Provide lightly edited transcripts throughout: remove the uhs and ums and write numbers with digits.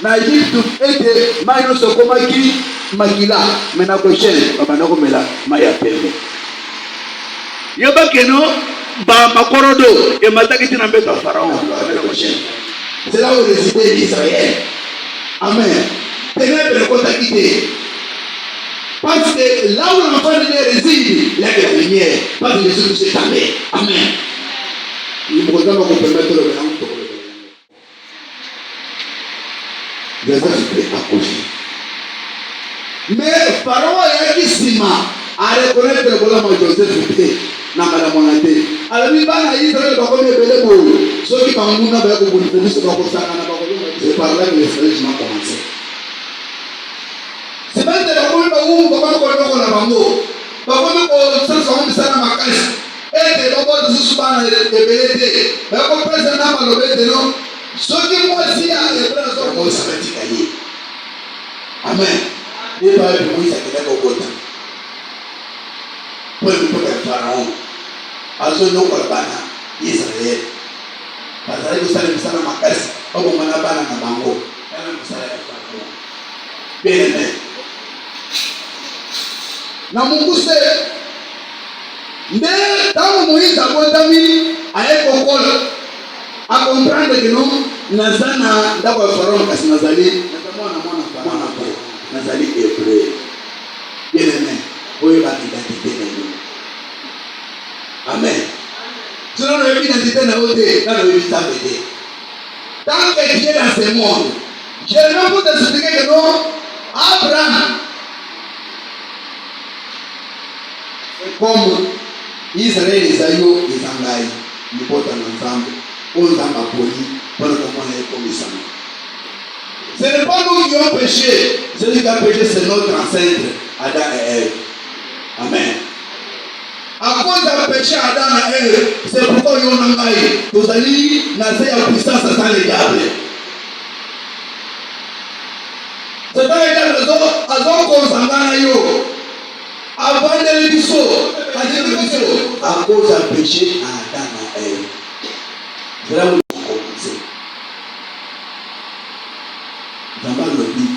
na Egypte ete maino sokoma ki makila mena kochen baba na komela maya pembe yoba keno ba makorodo e mataki tina mbeto pharaon mena kochen. C'est là où résidait l'Israël. Amen. Ténèbres kota quitté. Parce que là où l'enfant de Dieu réside, il y a de la lumière. Parce que Jésus Christ est amen. Amen. Il me regarde pour permettre le mélange. Jésus Christ à cause. Mais Pharaon a qui sima à reconnaître le bonhomme de Joseph Christ. Namala monate. Alors il va à Israël pour qu'on ait belé beau. Ceux qui parlent nous n'avaient pas beaucoup de c'est pas pour ça qu'on a pas beaucoup. C'est par là que les frères ont commencé. C'est pas de la bonne baou pour qu'on ait la bango. Pour qu'on ait ça soit ça dans ma caisse. Et de l'autre de ce soir de belé. Mais qu'on présente à malobé de non. Ceux qui moi aussi à les frères sont comme ça va t'y Amen. Et pas de moi ça qui est au côté. Pour le Pharaon. Azo nyoko la bana Israël. Bazali kusala misala makasi. Obo mwana bana na bango. Kana misala ya Pharaon. Bien-aimé. Na Mungu se nde tango Moïse abotami aye kokola a comprendre que non nazana ndako ya Pharaon kasi nazali mwana nazali hébreu. Bien-aimé. Oyo ba identité na yo. Amen. Si on a une identité dans le monde, tant que Dieu est dans ce monde, je ne vais pas t'expliquer que non, Abraham, comme Israël, Isaïo, les Angaï, ils portent ensemble, aux Amapoli, pour le moment, les commissions. Ce n'est pas nous qui avons péché, celui qui a péché, c'est notre ancêtre, Adam et Ève. Amen. À cause du péché Adam et Ève, c'est pourquoi ils ont envahi. Vous allez nager en puissance sans les diables. C'est pas les diables, ils ont consangana yo. Avant de l'épisode, à cause du péché Adam et Ève. C'est là où ils ont commencé. Dans le but,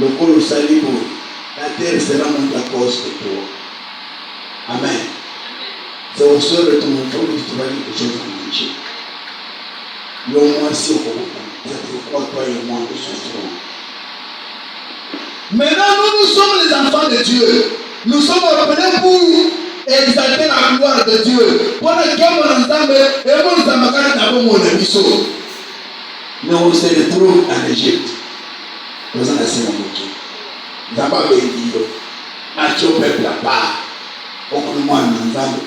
le corps salibo. La terre sera mon cause de toi. Amen. C'est au sol de ton enfant que tu vas dire quelque chose à manger. Le moins si on c'est pourquoi toi et moi nous souffrons. Maintenant, nous sommes les enfants de Dieu. Nous sommes appelés pour exalter la gloire de Dieu. Pour que mon ensemble et mon ensemble d'abord mon émission. Mais on se retrouve en Égypte. Nous en avons beaucoup. D'abord, bénir, marcher au peuple à part. Au moment où nous avons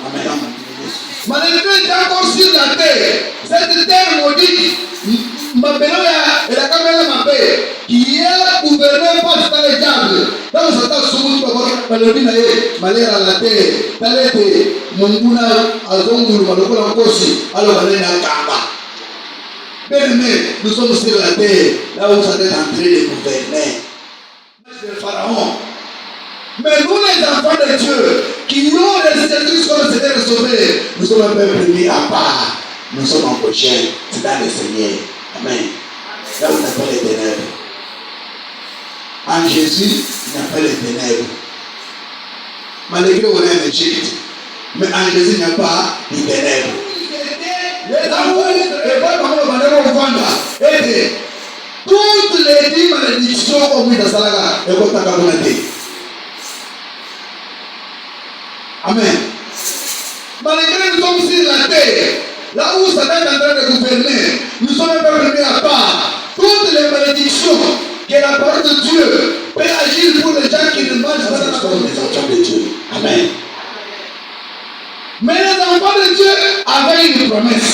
malgré qu'il est encore sur la terre, cette terre maudite, et la caméra m'a fait, qui est gouverné par les diables. Dans ce temps, sur le malheur à la terre, Talete, Munguna, Azonguru, Malokola Kosi, alors on est dans le Kaba. Bien-aimés, nous sommes sur la terre, là où ça est en train de gouverner. Le Pharaon. Mais nous, les enfants de Dieu, qui ont résisté jusqu'à ce que nous sauver, nous sommes un peuple mis à part. Nous sommes en prochain. C'est dans le Seigneur. Amen. Là où on appelle les ténèbres. En Jésus, on appelle les ténèbres. Malgré qu'on est en Égypte, mais en Jésus, il n'y a pas de ténèbres. Là où toutes les 10 malédictions ont mis dans sa laga et qu'on t'a cabonné. Amen. Malgré que nous sommes sur la terre, là où Satan est en train de gouverner, nous sommes un peu mis à part. Toutes les malédictions que la parole de Dieu peut agir pour les gens qui ne marchent pas dans la parole des enfants de Dieu. Amen. Mais les enfants de Dieu avaient une promesse,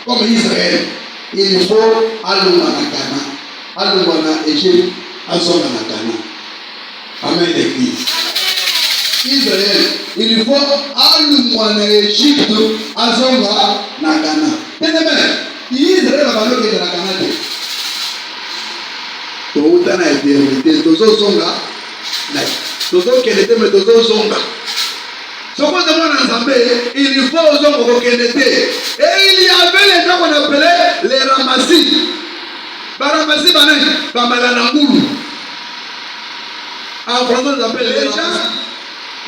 comme Israël. Il faut aller à Ghana. Alumana Égypte, Azonga na Ghana. Amen l'église. Israël, il faut Alumana Égypte, Azonga na Ghana. Bien-aimé, Israël va falloir que na Ghana. Tout le temps a été hérité. Tozo Zonga, Tozo Kenete, mais Tozo Zonga. Ce qu'on demande ensemble, il faut aux hommes au Kenete. Et il y avait les gens qu'on appelait les ramassis. Baramasi banani, Bamalanangulu. En français, on appelle les gens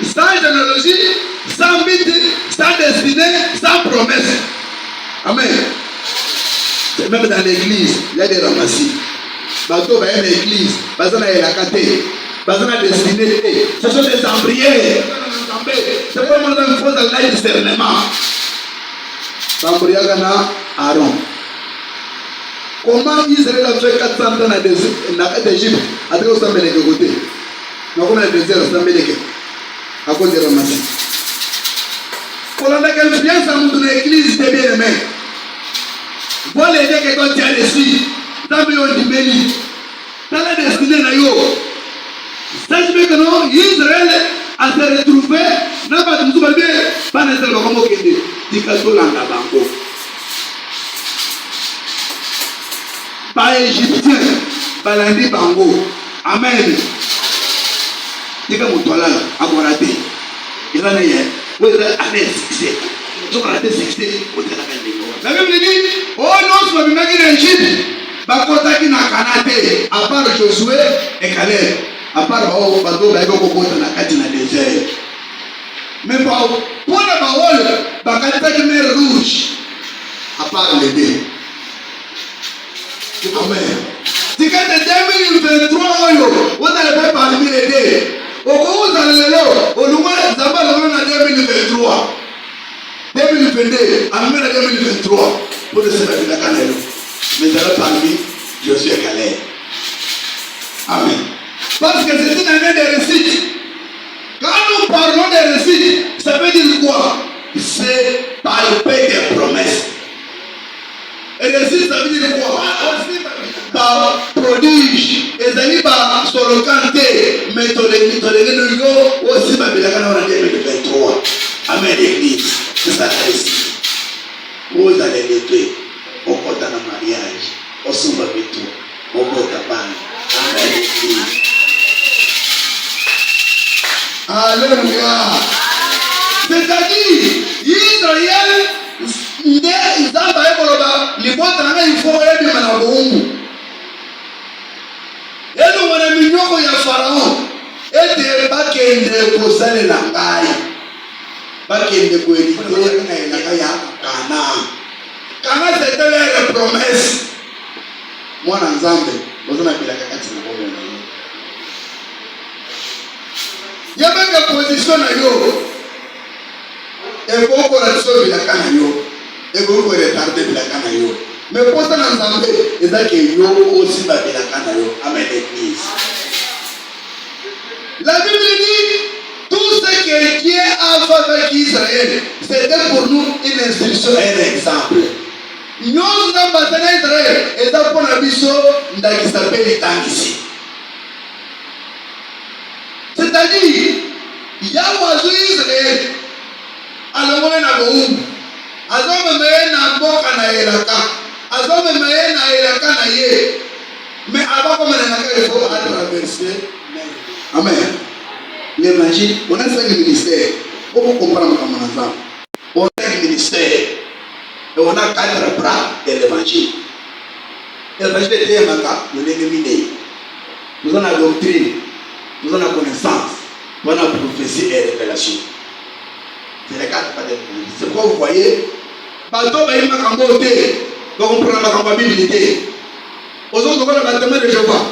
sans généalogie, sans but, sans destinée, sans promesse. Amen. Même dans l'église, il y a des ramassis. Bateau va y l'église, bazana est la caté, bazana destinée. Ce sont des embrières. C'est pas mon enfant dans le discernement. Embriagana Aaron. Comment Israël a fait 400 ans dans l'Égypte à travers le Sambé de côté? Nous avons le désert au Sambé de à cause des ramassis. Pour la confiance à l'église de bien-aimé. Voilà les gens qui ont dit à l'esprit. Dans le Béni. Dans la destinée de Yo. Sachez que non, Israël a se retrouvé. N'a pas de souvenir. Pas nécessairement comme au Kenya. Dikato langa bango. Pas égyptien. Pas lundi bango. Amen. Dika mutola aborate. Il en est. Vous êtes à l'aise. Vous êtes à l'aise. Vous êtes à l'aise. La Bible dit, oh non, je vais me mettre en Égypte. Bakotaki na Kanate, à part Josué et Caleb, à part oh bateau baiko kokota na kati na désert. Mais pour la parole, bakataki mer rouge, à part les deux. Amen. Si quand de 2023 vous n'allez pas parmi les deux. Au coup vous allez là, au loin, d'abord on a 2023. 2022, amène à 2023 pour le service de la Canelle. Mais ça va parmi, je suis Calais. Amen. Parce que c'est une année de réussite. Quand nous parlons de réussite, ça veut dire quoi? C'est palper des promesses. Et réussite, ça veut dire quoi? Par prodige. Et ça veut dire par solocanté. Mais tu as aussi ma belle en 2023. Amen, l'église. C'est ça la réussite. Vous allez l'été. Au côté d'un mariage. Au souvent tout. Au côté d'un bain. Amen, l'église. Alléluia. C'est-à-dire, Israël, ils ont les boîtes il faut aller bien à la bombe. Et nous, on a mis il y a Pharaon. Et des baquets de Kosale Langai. Baquets de Kouédité, il y a Cana. Cana, c'était la promesse. Moi, en Zambie, vous avez la cacatine. Il y a même une position à yo. Et beaucoup de choses de la canaille. Et beaucoup de retardés de la canaille. Mais pour ça, dans Zambie, il y a que yo aussi va de la canaille. Amen, l'église. La Bible dit tout ce que Dieu a fait avec Israël, c'était pour nous une instruction et un exemple. Nous avons battu Israël et nous avons pour qui s'appelle Tangisi. C'est-à-dire, il y a un Israël. Alors, on a beau. Azome me na boka na elaka. Azome me na elaka na ye. Mais avant comme on a il faut traverser. Amen. L'évangile, on a 5 ministères. Comment comprendre comment on a ça? On a 5 ministères. Et on a 4 bras de l'évangile. L'évangile est un maca, nous l'éliminé. Nous avons la doctrine, nous avons la connaissance, nous avons la prophétie et la révélation. C'est les 4 bras de l'évangile. C'est pourquoi vous voyez, bateau va y avoir un beauté, donc on prend la campabilité. Aux autres, on a le bâtiment de Jéhovah.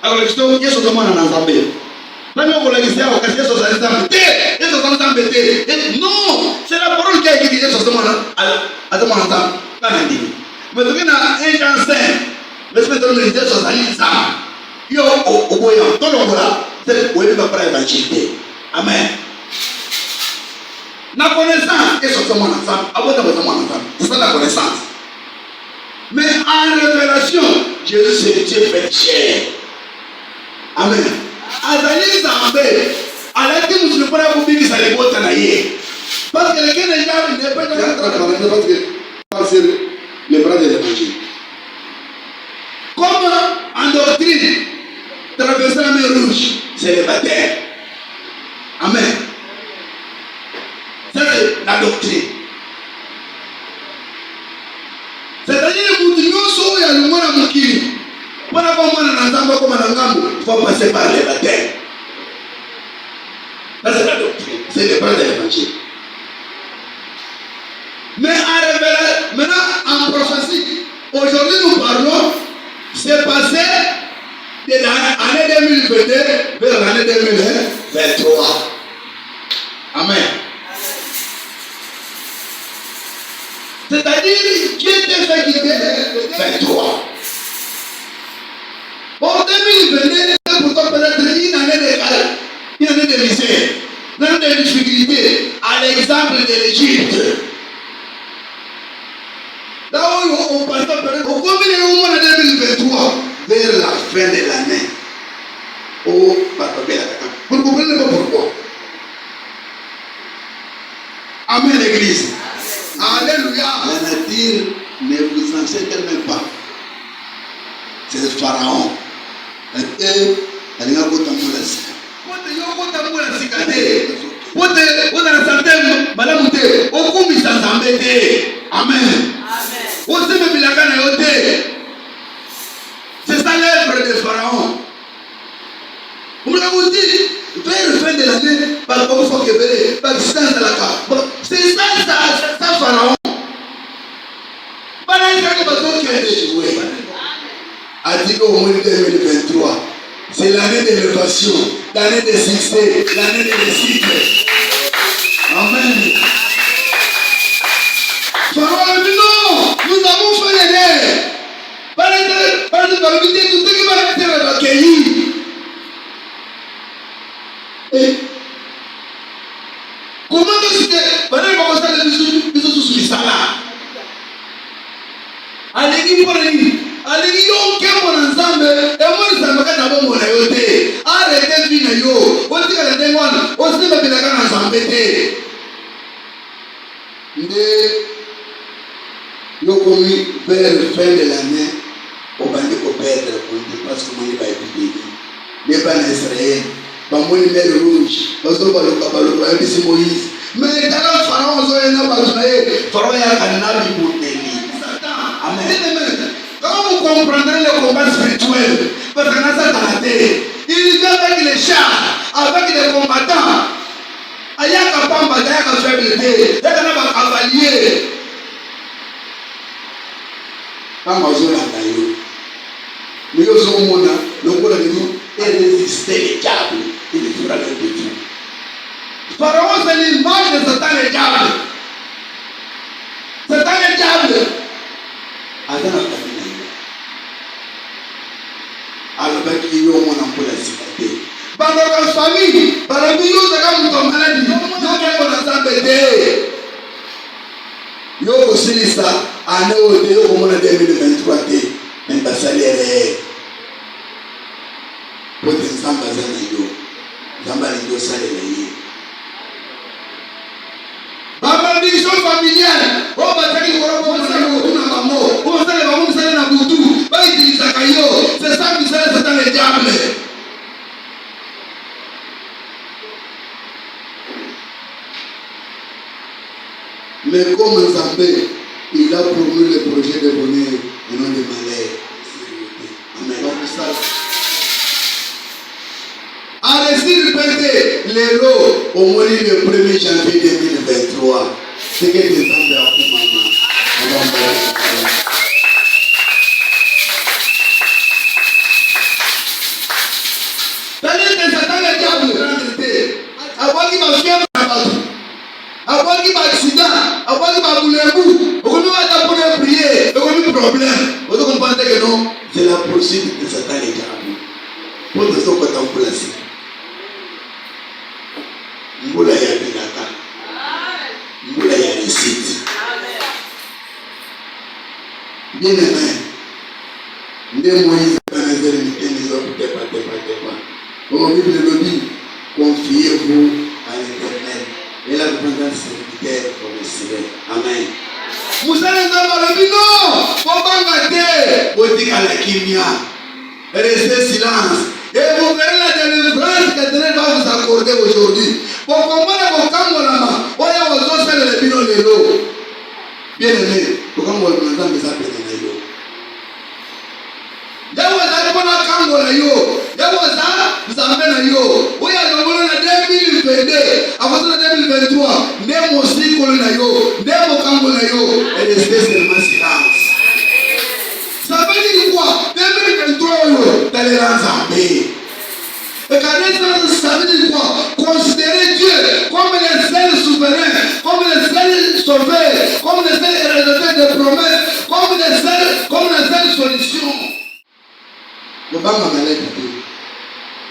Alors, les gens, ils sont vraiment en Zambie. Même on l'a dit, on a dit, ils sont en Zambie. Non, c'est la parole qui a été dite sur ce moment-là. À ce moment-là, mais tu as un Jean 5, l'esprit de l'unité sur sa ligne, yo, au boyant, tout le monde là, c'est où il va prendre l'évangile. Amen. La connaissance est sur ce moment-là, c'est ça la connaissance. Mais en révélation, Jésus c'est Dieu fait chair. Amen. Azali Zambé, à la vie où je ne peux pas vous dire que ça les botte en aïe. Parce que les gens ne peuvent pas passer les bras de l'évangile. Comme en doctrine, traverser la mer rouge, c'est le baptême. Amen. Ça c'est la doctrine. C'est-à-dire que nous sommes à l'humain à Moukini. il faut passer par les baptêmes. Ça, c'est la doctrine. C'est le plan de l'évangile. Mais en révélation, maintenant en prophétie, aujourd'hui nous parlons, c'est passé de l'année 2022 vers l'année 2023. Amen. C'est-à-dire, Dieu t'a fait quitter 23. En 2022, c'est pourtant peut-être une année de calme, une année de misère, une année de difficulté, à l'exemple de l'Égypte. Là où on passe peut-être au mois de 2023, vers la fin de l'année. Oh, vous ne comprenez pas pourquoi. Amen, l'église. Alléluia. La nature ne vous enseigne même pas. C'est le pharaon. Amen. C'est ça l'œuvre de pharaon. Vous l'avez dit, vers la fin de l'année, par contre, c'est ça pharaon. A dit au mois de 2023, c'est l'année d'élévation, l'année de succès, l'année de réussite. Amen. Pharaon a dit non, nous avons fait l'erreur. Par l'unité, tout ce qui va être accueilli. Et comment est-ce que pendant que vous avez des bisous sous ça là? Allez-y pour lui. Allez-y donc mon ensemble et moi ça me fait d'abord mon ayote. Arrêtez de venir yo. On dit que les démons, on se met bien dans ensemble. Nous commis vers la fin de l'année, on va dire qu'on perdre parce que moi il va être béni. Les bancs Israël. Bambo ni mer rouge, parce que le c'est Moïse. Mais dans le pharaon, pharaon a canal pour bénir. Amen. Quand vous comprendrez le combat spirituel, parce que dans ça dans la terre, il vient avec les chars, avec les combattants. Il y a un pamba, il y a un faiblité, il y a un cavalier. Quand on joue la taille, nous sommes au monde, nous pouvons résister les diables. Il fera le défi. Pharaon, c'est l'image de Satan le diable. Satan le diable. Attends, alors qu'il y a un monde pour la cité. Par la famille, par la vie, nous avons une maladie. Nous avons un embêté. Nous avons aussi ça. En au monde 2023, même pas salaire. Pour des enfants, ma malédiction familiale, on va dire c'est ça qui c'est dans le diable. Mais comme Zambé, il a promu le projet de bonheur et non de malheur. Amen. À récit répété, les lots au mois le 1er janvier 2023. C'est que décembre à tout moment. C'est-à-dire que Satan le diable, avant qu'il m'a fièvre à battre, avant qu'il m'a accident, avant qu'il m'a boulé bout, on ne va pas pouvoir prier, on a un problème. Vous comprenez que non? C'est la poursuite de Satan le diable. Pour que ce soit pour la cité. Mbula ya binaka, mbula ya réussite. Bien aimé, ndé Moïse a fait les hommes débat. Comme la Bible le dit, confiez-vous à l'Éternel et la repentance serviteur pour le Seigneur. Amen. Moussa les hommes le dit non, faut pas gâter, faut dire à la kimia, restez silence. Et vous verrez la délivrance que l'Éternel va vous accorder aujourd'hui. Pour comprendre vos camons, voyez vos os faire le bilan de l'eau. Bien aimé, pourquoi vous m'entendez mes appels de l'eau? Là où vous allez prendre un camon, nde mosikolo na yo, nde mokambo na yo, et rester seulement silence. Ça veut dire quoi? 2023, t'as les Nzambé. Et quand ça veut dire quoi? Considérer Dieu comme le seul souverain, comme le seul sauveur, comme le seul héréditaire de promesses, comme la seule solution. Le banga malade,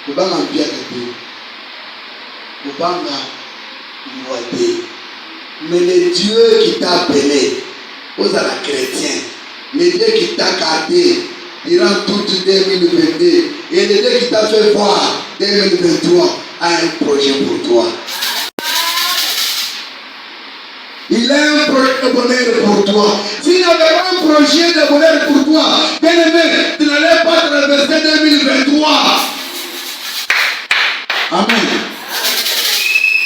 le banga bien, le banga moité. Mais le Dieu qui t'a appelé, aux la chrétien, le Dieu qui t'a gardé durant toute 2022, et le Dieu qui t'a fait voir 2023 a un projet pour toi. Il a un projet de bonheur pour toi. S'il n'avait pas un projet de bonheur pour toi, bien aimé, tu n'allais pas traverser 2023. Amen.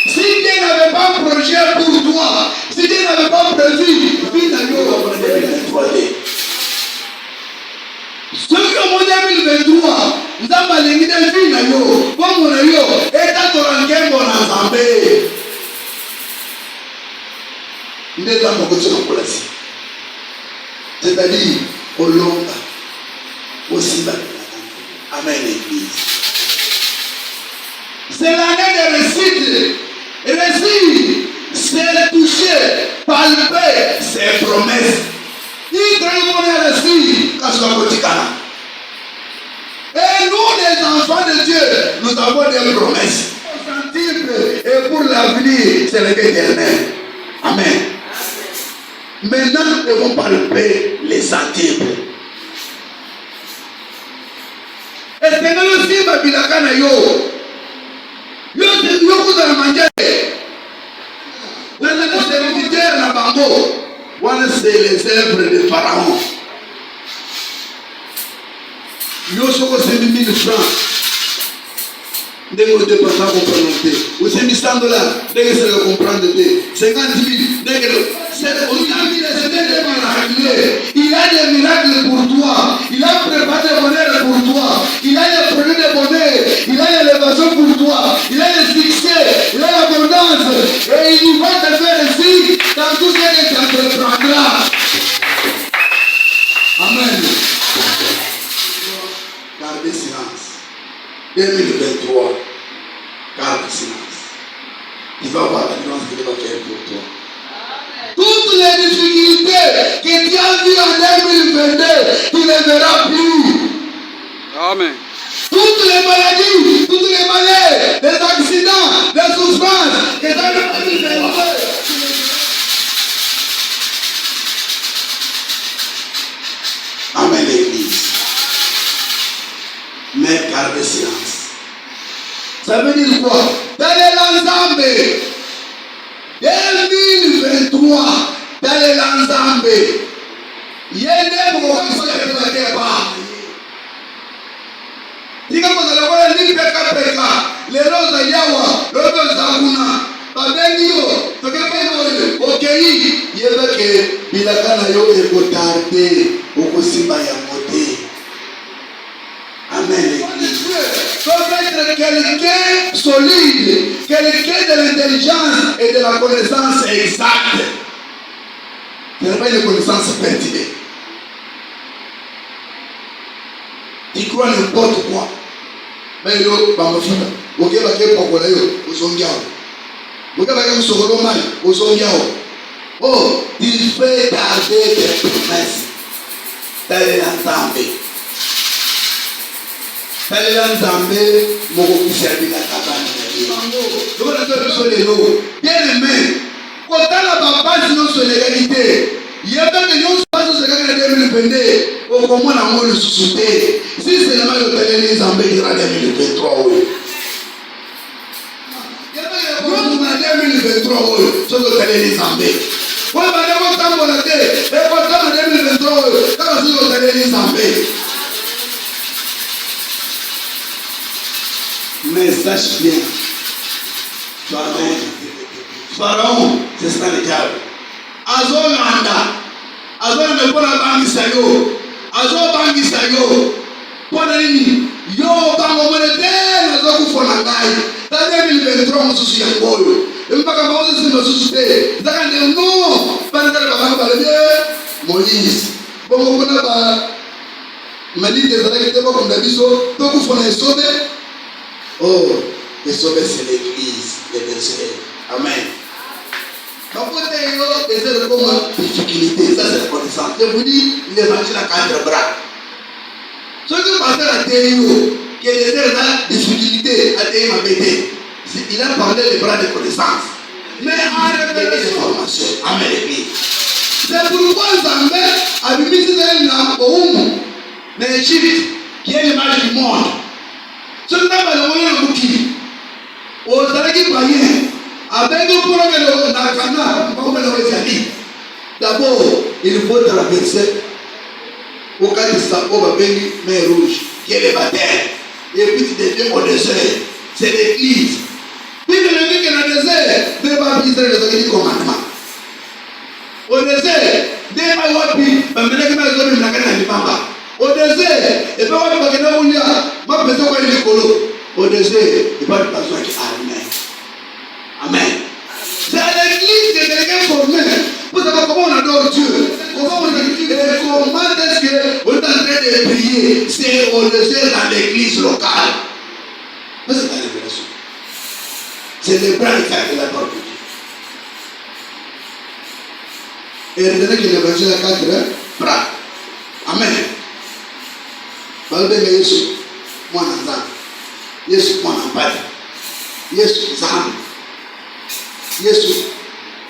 Si Dieu n'avait pas un projet pour toi, si Dieu n'avait pas prévu, vie n'a pas 2023. Ce que mon 2023, nous avons l'église de vie n'a yo, comme on a yo, et t'as ton ranquin mon ensemble. C'est-à-dire au long, au Simba. Amen, l'église. C'est l'année de réussite. Réussir, c'est toucher, palper ses promesses. Il doit y réussir quand je suis et nous, les enfants de Dieu, nous avons des promesses. Et pour l'avenir, c'est l'éternel. Amen. Maintenant, nous devons palper les sensibles. Et c'est nous aussi, ma bilakana yo. Yo, vous allez manger. Dans les militaires, la bango. Voilà, c'est les œuvres de Pharaon. Yo, c'est 1000 francs. Dès que vous ne pouvez pas comprendre, vous avez 100 $, dès que vous comprendre, 50 000, dès que il a des miracles pour toi, il a préparé le bonheur pour toi, il a les projets de bonheur, il a l'élévation pour toi, il a le succès, il a l'abondance, et il va te faire réussir dans tout ce que tu entreprendras. Amen. Gardez silence. 2023, garde silence. Tu vas voir la différence que Dieu va faire pour toi. Toutes les difficultés que tu as vues en 2022, tu ne les verras plus. Amen. Toutes les maladies, toutes les malheurs, les accidents, les souffrances que tu as vues en 2022. Amen, l'église. Mais gardez silence. Ça veut dire quoi? Dans les l'ensemble 2023, dans les l'ensemble, il y a des mots qui sont les pas. Diga kwa sababu ni peka les roses yawa robo zakuna babenio tokepo okei yebeke bilakana yo ekotarde okosimba ya moté. Amen. Faut être quelqu'un solide, quelqu'un de l'intelligence et de la connaissance exacte. Ce n'est pas une connaissance pertinente. Tu crois n'importe quoi. Mais yo, bamafuta. Ok, baké pokola yo, osongiao. Ok, baké musokolo mal, osongiao. Oh, il fait garder des promesses. D'aller l'ensemble. D'aller l'ensemble, mon officiel de la cabane. Bien aimé, quand la base de notre légalité, il y a bien que nous passons ce que nous devons faire. Au comment on a le sous-souté. Si c'est la main de les ensemble, il y aura 2023. Il y a bien que nous avons 2023. Ce que les ensemble. Quand on a temps pour la tête, et quand on a 2023, quand on a les ensemble. Mais sache bien, Pharaon, c'est ça le diable. Azolanda ne peut pas bangisayo. Azobangisayo. Pona nini? Yo bango monete na zoku fonangai. Ta 2023 mususu ya ngoyo. Et pas comme on se suscité. Non, pas de Moïse. Bon, on a pas. Mali des années qui étaient comme d'habitude, donc il faut les sauver. Oh, les sauver, c'est l'église, les bergers. Amen. Donc, vous avez des aides comme difficulté, ça c'est la connaissance. Je vous dis, l'évangile à 4 bras. Ce que pasteur a dit, qui est des aides à difficulté, a dit, m'a bêté. Il a parlé des bras de connaissance. Mais en révélation de formation. Amen, l'église. C'est pourquoi Zambé a mis Israël dans l'Égypte, qui est l'image du monde. Ce n'est pas le moyen de qui. Aux Zalaki païens, avec le problème de la Cana, comme le Zali. D'abord, il faut traverser au cas de Sabo, avec mer rouge, qui est le baptême. Et puis tu deviens au désert. C'est l'église. Puis tu le vis que dans le désert, ne va pas briser les commandements. Au désert, des maïwapi, mais au désert, et pas ma personne est écolo. Au désert, et pas de personne qui Amen. Amen. C'est à l'église que quelqu'un formé. Pour savoir comment on adore Dieu. Comment on dit et comment est-ce qu'on est en train de prier. C'est au désert dans l'église locale. Mais c'est la révélation. C'est le bras de la parole de Dieu. Et retenez que l'évangile a 4 bras. Amen. Balbe Yesu mwana nzambe. Yesu mwana mpati. Yesu nzambe. Yesu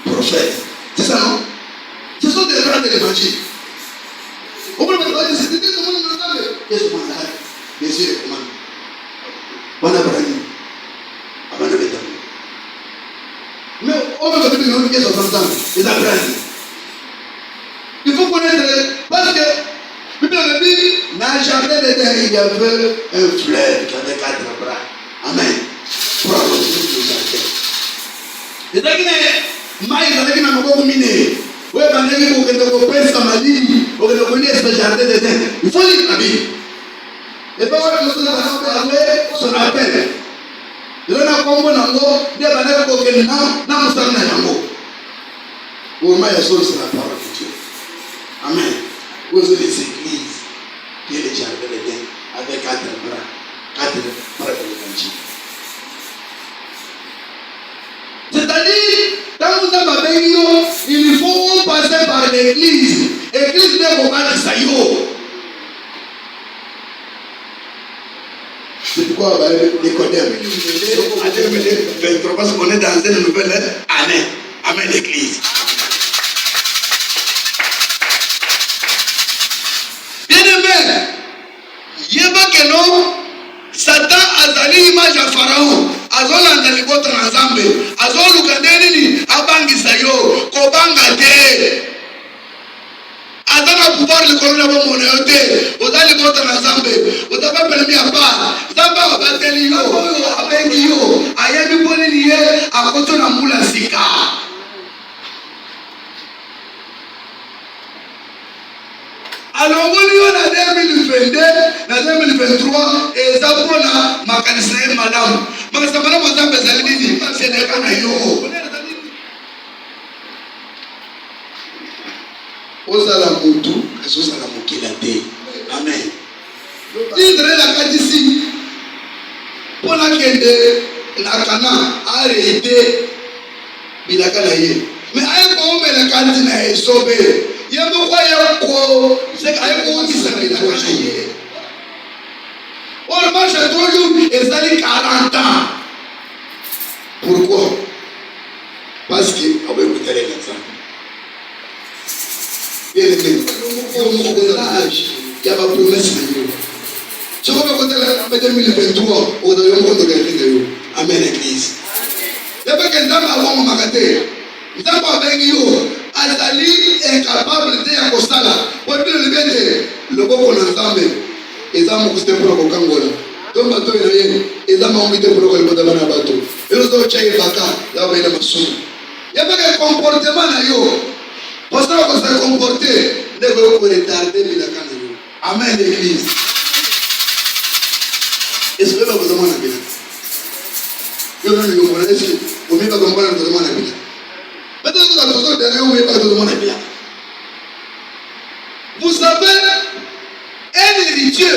prophète. C'est ça, non? Ce sont des bras de l'évangile. Au bout de la c'est des gens qui ont entendu. Yesu mwana nzambe. Yesu est commandé. Wana brani. Abana beta. Mais on va dire que Yesu est nzambe. Les apprentis. Il faut connaître, parce que la Bible dit, n'a jamais dedans, il y avait un fleuve qui avait 4 bras. Amen. Pour avoir le jardin. Et donc, il y a un mot miné. Oui, il faut que tu prennes sa maladie, pour que tu connaisses ce jardin dedans. Il faut lire la Bible. Et pas voir que nous avons son appel. Il y a un combo dans l'eau, il y a un combo qui est là, dans le sang dans l'eau. Au moins, il y a la parole de Dieu. Amen. Vous avez les églises, qui est le jardin d'Éden, avec 4 bras. 4 bras de l'évangile. C'est-à-dire, quand vous avez béni, il faut passer par l'église. L'église n'est pas de Sayo. C'est pourquoi les Codèmes, en 2023, parce qu'on est dans une nouvelle année. Amen, l'église. Satan azali image ya Pharaon azolanda libota na Nzambe azoluka nini abangisa yo kobanga te azana pouvoir likolo na bomona yo te ozali libota na Nzambe otaba permis apa Nzambe abateli yo abengi yo ayebi bonini ye akoto na mbula sika. Alors, on a 2022, dans 2023, et ça pour la macanisée, madame. Mais ça m'a dit, c'est des canaillots. Osala Moutou, Osala Moukilate. Amen. Il dirait la carte ici. Pour la kende, la cana a arrêté. Il a canaillé. Mais à un moment, la carte n'a sauvé. Il y a beaucoup de c'est qu'on dit ça, il a caché. On marche à 3 jours et ça dit 40 ans. Pourquoi? Parce qu'on va écouter les enfants. Il y a des âge, il y a ma promesse de Dieu. Je vais vous dire en 2023, on doit y avoir quelqu'un de vous. Amen, l'église. Il y a pas qu'un dame avant mon magasin. Il y a pas avec vous. Azali incapable de ya kosala pour dire le bête le boko na Nzambe ezama kuste pour ko kangola donc bato ene ezama omite pour ko libota bana bato elo zo chaye baka ya ba ina masomo ya ba ka comportement na yo pasteur ko se comporter ne ko ko retarder bila kana yo. Amen, l'église. Est-ce que vous avez besoin de bien yo non yo ko est-ce que vous m'avez compris Vous savez, un héritier,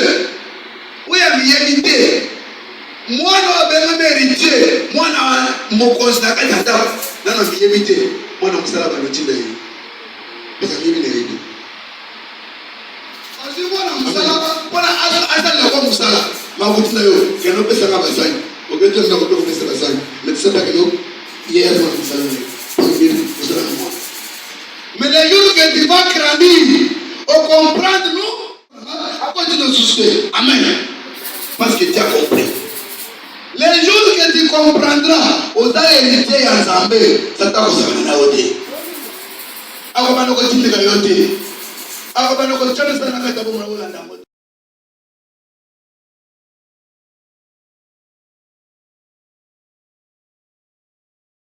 oui, il y a hérité. Moi, je suis héritier. Moi, je suis constat. Je suis hérité. Moi, je suis hérité. Je suis hérité. Parce que moi, je suis mais les jours que tu vas grandir, au comprendre nous, à quoi tu nous soucies? Amen. Parce que tu as compris. Les jours que tu comprendras, aux héritiers en Zambé, ça t'a causé la haute. Alors, on va nous continuer à la haute. Alors, on va nous continuer à la haute.